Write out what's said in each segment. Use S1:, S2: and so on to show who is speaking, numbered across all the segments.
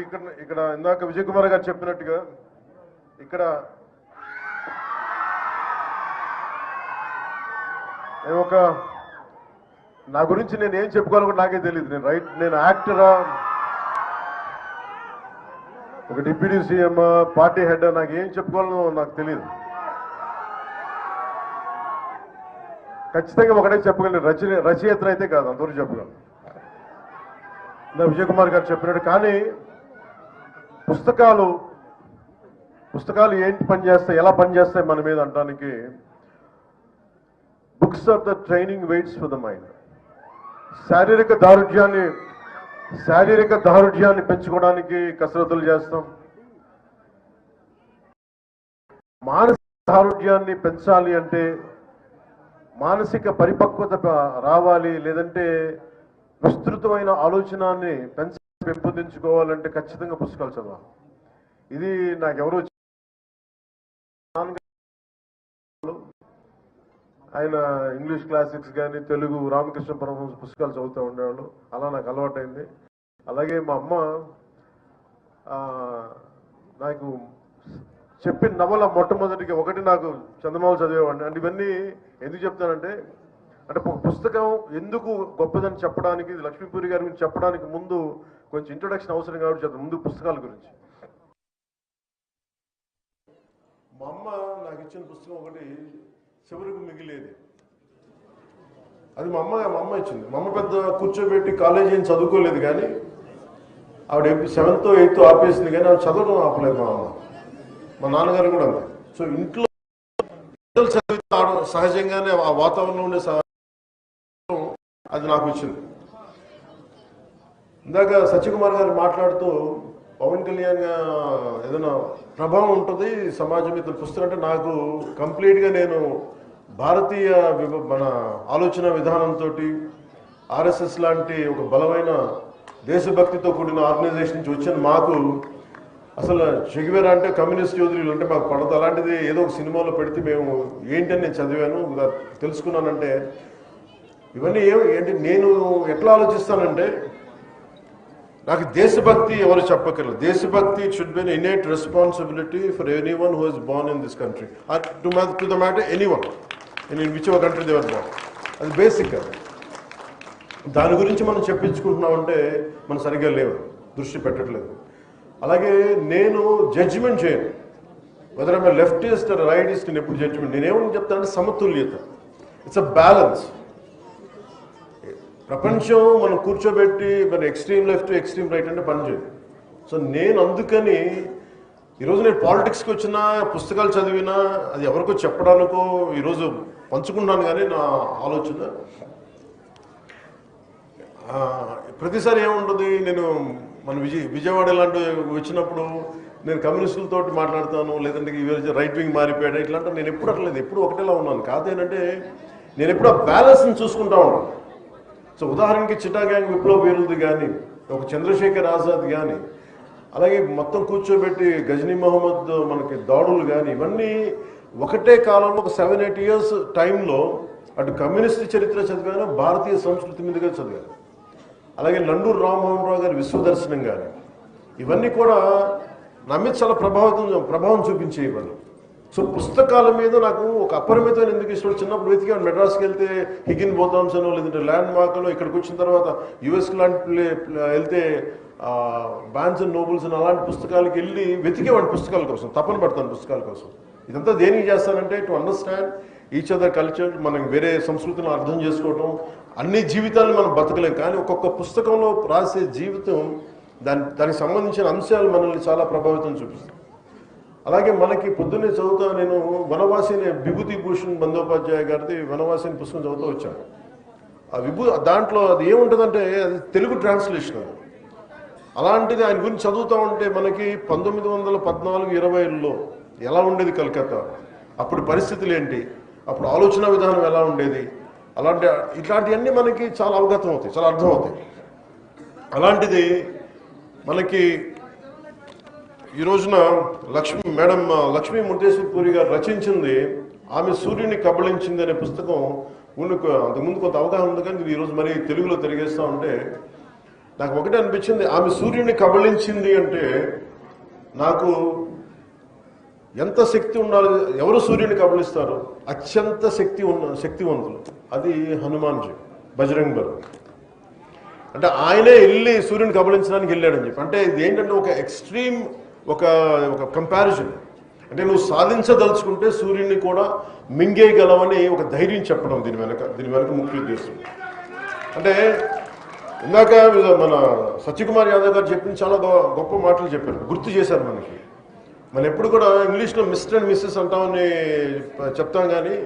S1: ఇక్కడ ఇందాక విజయ్ కుమార్ గారు చెప్పినట్టుగా ఇక్కడ నా గురించి నేను ఏం చెప్పుకోవాలో నాకే తెలియదు. నేను యాక్టరా, ఒక డిప్యూటీ సీఎం, పార్టీ హెడ్, నాకు ఏం చెప్పుకోవాలో నాకు తెలియదు. ఖచ్చితంగా ఒకటే చెప్పగలను, రచయిత అయితే కాదు, అందరూ చెప్పగలను. విజయ్ కుమార్ గారు చెప్పినట్టు. కానీ పుస్తకాలు ఏంటి పనిచేస్తాయి, ఎలా పనిచేస్తాయి మన మీద అంటానికి, books are the training weights for the mind. శారీరక దారుఢ్యాన్ని పెంచుకోవడానికి కసరత్తులు చేస్తాం. మానసిక దారుఢ్యాన్ని పెంచాలి అంటే, మానసిక పరిపక్వత రావాలి, లేదంటే విస్తృతమైన ఆలోచనాన్ని పెంపొందించుకోవాలంటే ఖచ్చితంగా పుస్తకాలు చదవాలి. ఇది నాకెవరో ఆయన ఇంగ్లీష్ క్లాసిక్స్ కానీ తెలుగు రామకృష్ణ పరమహంస పుస్తకాలు చదువుతూ ఉండేవాళ్ళు. అలా నాకు అలవాటైంది. అలాగే మా అమ్మ నాకు చెప్పిన నవల మొట్టమొదటిగా ఒకటి నాకు చందమామ చదివేవాడిని. అంటే ఇవన్నీ ఎందుకు చెప్తానంటే, అంటే పుస్తకం ఎందుకు గొప్పదని చెప్పడానికి, లక్ష్మీపూరి గారి గురించి చెప్పడానికి ముందు కొంచెం ఇంట్రొడక్షన్ అవసరం కాబట్టి చెప్తాను. ముందు పుస్తకాల గురించి. మా అమ్మ నాకు ఇచ్చిన పుస్తకం ఒకటి, చివరికి మిగిలేది. అది మా అమ్మ ఇచ్చింది. మా అమ్మ పెద్ద కూర్చోబెట్టి కాలేజీ ఏం చదువుకోలేదు, కానీ ఆవిడ 7th 8th ఆపేసింది, కానీ ఆవిడ చదవడం ఆపలేదు మా అమ్మ. మా నాన్నగారు కూడా అంతే. సో ఇంట్లో చదివితే సహజంగానే ఆ వాతావరణంలో ఉండే అది నాకు వచ్చింది. ఇందాక సత్యకుమార్ గారు మాట్లాడుతూ పవన్ కళ్యాణ్ ఏదైనా ప్రభావం ఉంటుంది సమాజం మీద పుస్తకం అంటే, నాకు కంప్లీట్గా నేను భారతీయ మన ఆలోచన విధానంతో ఆర్ఎస్ఎస్ లాంటి ఒక బలమైన దేశభక్తితో కూడిన ఆర్గనైజేషన్ నుంచి వచ్చాను. మాకు అసలు చెగివేరా అంటే కమ్యూనిస్ట్ యోధులు అంటే మాకు పడదు. అలాంటిది ఏదో ఒక సినిమాలో పెడితే మేము ఏంటని నేను చదివాను, తెలుసుకున్నానంటే ఇవన్నీ ఏంటి నేను ఎట్లా ఆలోచిస్తానంటే, నాకు దేశభక్తి ఎవరు చెప్పక్కర్లేదు. దేశభక్తి should be an innate responsibility for anyone who is born in this country, to the matter anyone in which ever country they were born. అది బేసిక్. దాని గురించి మనం చెప్పించుకుంటున్నామంటే మనం సరిగ్గా లేవు, దృష్టి పెట్టట్లేదు. అలాగే నేను జడ్జిమెంట్ చేయను, whether I'm leftist or rightist. నేను ఎప్పుడు జడ్జిమెంట్, నేనేమని చెప్తానంటే సమతుల్యత. It's a balance. ప్రపంచం మనం కూర్చోబెట్టి మన ఎక్స్ట్రీమ్ లెఫ్ట్ ఎక్స్ట్రీమ్ రైట్ అంటే పనిచేయదు. సో నేను అందుకని ఈరోజు నేను పాలిటిక్స్కి వచ్చినా, పుస్తకాలు చదివినా, అది ఎవరికో చెప్పడానికో ఈరోజు పంచుకున్నాను. కానీ నా ఆలోచన ప్రతిసారి ఏముంటుంది, నేను మన విజయవాడ లాంటి వచ్చినప్పుడు నేను కమ్యూనిస్టులతో మాట్లాడతాను, లేదంటే రైట్ వింగ్ మారిపోయాడు ఇట్లాంటి. నేను ఎప్పుడు అట్లేదు, ఎప్పుడు ఒకటేలా ఉన్నాను. కాదేంటంటే నేను ఎప్పుడు ఆ బ్యాలెన్స్ని చూసుకుంటా ఉన్నాను. సో ఉదాహరణకి చిటా గ్యాంగ్ విప్లవ వీరులది కానీ, ఒక చంద్రశేఖర్ ఆజాద్ కానీ, అలాగే మొత్తం కూర్చోబెట్టి గజనీ మహమ్మద్ మనకి దాడులు కానీ, ఇవన్నీ ఒకటే కాలంలో ఒక 7-8 years టైంలో అటు కమ్యూనిస్ట్ చరిత్ర చదివాను, భారతీయ సంస్కృతి మీదుగా చదివాను. అలాగే నండూరు రామ్మోహన్ రావు గారి విశ్వదర్శనం కానీ, ఇవన్నీ కూడా నా మీద చాలా ప్రభావం చూపించేవాళ్ళు. సో పుస్తకాల మీద నాకు ఒక అపరిమితమైన ఎందుకు ఇష్టం. చిన్నప్పుడు వెతికాను, మెడ్రాస్కి వెళ్తే హిగిన్ బోథామ్స్ అనో, లేదంటే ల్యాండ్ మార్క్లో, ఇక్కడికి వచ్చిన తర్వాత యుఎస్కి లాంటి వెళ్తే బాన్స్ అండ్ నోబుల్స్ అని అలాంటి పుస్తకాలకి వెళ్ళి వెతికేవాడి పుస్తకాల కోసం, తపన పడతాను పుస్తకాల కోసం. ఇదంతా దేనికి చేస్తానంటే to understand each other culture, మనం వేరే సంస్కృతిని అర్థం చేసుకోవటం. అన్ని జీవితాలను మనం బతకలేం, కానీ ఒక్కొక్క పుస్తకంలో రాసే జీవితం దానికి సంబంధించిన అంశాలు మనల్ని చాలా ప్రభావితం చూపిస్తాయి. అలాగే మనకి పొద్దున్నే చదువుతా నేను వనవాసి అనే విభూతి భూషణ్ బందోపాధ్యాయ గారిది వనవాసి అని పుస్తకం చదువుతూ వచ్చాను. ఆ దాంట్లో అది ఏముంటుందంటే అది తెలుగు ట్రాన్స్లేషన్. అది అలాంటిది ఆయన గురించి చదువుతూ ఉంటే మనకి 1914-20లో ఎలా ఉండేది కలకత్తా, అప్పుడు పరిస్థితులు ఏంటి, అప్పుడు ఆలోచన విధానం ఎలా ఉండేది, ఇట్లాంటివన్నీ మనకి చాలా అవగతం అవుతాయి, చాలా అర్థం అవుతాయి. అలాంటిది మనకి ఈ రోజున మేడం లక్ష్మీ ముర్తేశ్వర్ పూరి గారు రచించింది ఆమె సూర్యుని కబళించింది అనే పుస్తకం. అంతకుముందు కొంత అవగాహన ఉంది, కానీ ఈరోజు మరి తెలుగులో తిరిగేస్తూ ఉంటే నాకు ఒకటే అనిపించింది, ఆమె సూర్యుడిని కబళించింది అంటే నాకు ఎంత శక్తి ఉండాలి. ఎవరు సూర్యుని కబళిస్తారు? అత్యంత శక్తివంతులు, అది హనుమాన్జీ, బజరంగ్ బలి. అంటే ఆయనే వెళ్ళి సూర్యుని కబళించడానికి వెళ్ళాడని చెప్పి. అంటే ఇది ఏంటంటే ఒక ఎక్స్ట్రీమ్, ఒక కంపారిజన్. అంటే నువ్వు సాధించదలుచుకుంటే సూర్యుని కూడా మింగేయగలవని ఒక ధైర్యం చెప్పడం దీని వెనక ముఖ్య ఉద్దేశం. అంటే ఇందాక మన సత్యకుమార్ యాదవ్ గారు చెప్పింది చాలా గొప్ప మాటలు చెప్పారు, గుర్తు చేశారు మనకి. మనం ఎప్పుడు కూడా ఇంగ్లీష్లో మిస్టర్ అండ్ మిస్సెస్ అంటామని చెప్తాం, కానీ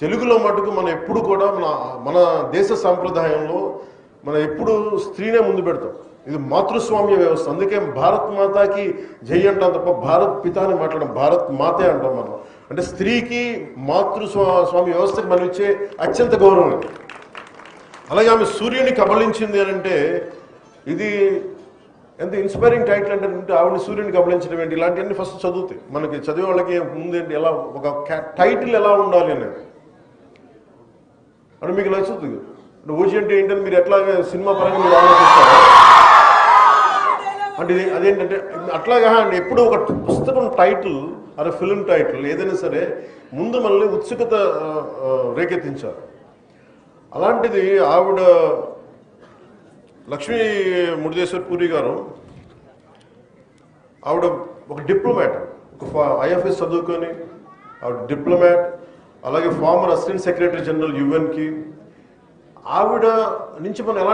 S1: తెలుగులో మటుకు మనం ఎప్పుడు కూడా మన దేశ సాంప్రదాయంలో మనం ఎప్పుడు స్త్రీనే ముందు పెడతాం. ఇది మాతృస్వామ్య వ్యవస్థ. అందుకే భారత్ మాతాకి జై అంటాం తప్ప భారత్ పితాని మాట్లాడడం, భారత్ మాతే అంటాం మనం. అంటే స్త్రీకి మాతృస్వామ్య వ్యవస్థకి మనం ఇచ్చే అత్యంత గౌరవం. అలాగే ఆమె సూర్యుని కబళించింది అని అంటే ఇది ఎంత ఇన్స్పైరింగ్ టైటిల్ అంటే ఆవిడ సూర్యుని కబళించడం ఏంటి, ఇలాంటివన్నీ ఫస్ట్ చదువుతాయి. మనకి చదివే వాళ్ళకి ముందేంటి, ఎలా ఒక టైటిల్ ఎలా ఉండాలి అనేది అంటే మీకు నచ్చుతుంది. అంటే ఓజీ అంటే ఏంటని మీరు ఎట్లాగా సినిమా పరంగా మీరు ఆలోచిస్తారా అంటే అదేంటంటే అట్లాగా అండి. ఎప్పుడు ఒక పుస్తకం టైటిల్ అదే ఫిల్మ్ టైటిల్ ఏదైనా సరే ముందు మనల్ని ఉత్సుకత రేకెత్తించారు. అలాంటిది ఆవిడ లక్ష్మీ మురుదేశ్వర్ పూరి గారు, ఆవిడ ఒక డిప్లొమాట్, ఒక ఐఎఫ్ఎస్ చదువుకొని ఆవిడ డిప్లొమాట్, అలాగే ఫార్మర్ అసిస్టెంట్ సెక్రటరీ జనరల్ యుఎన్కి. ఆవిడ నుంచి మనం ఎలాంటి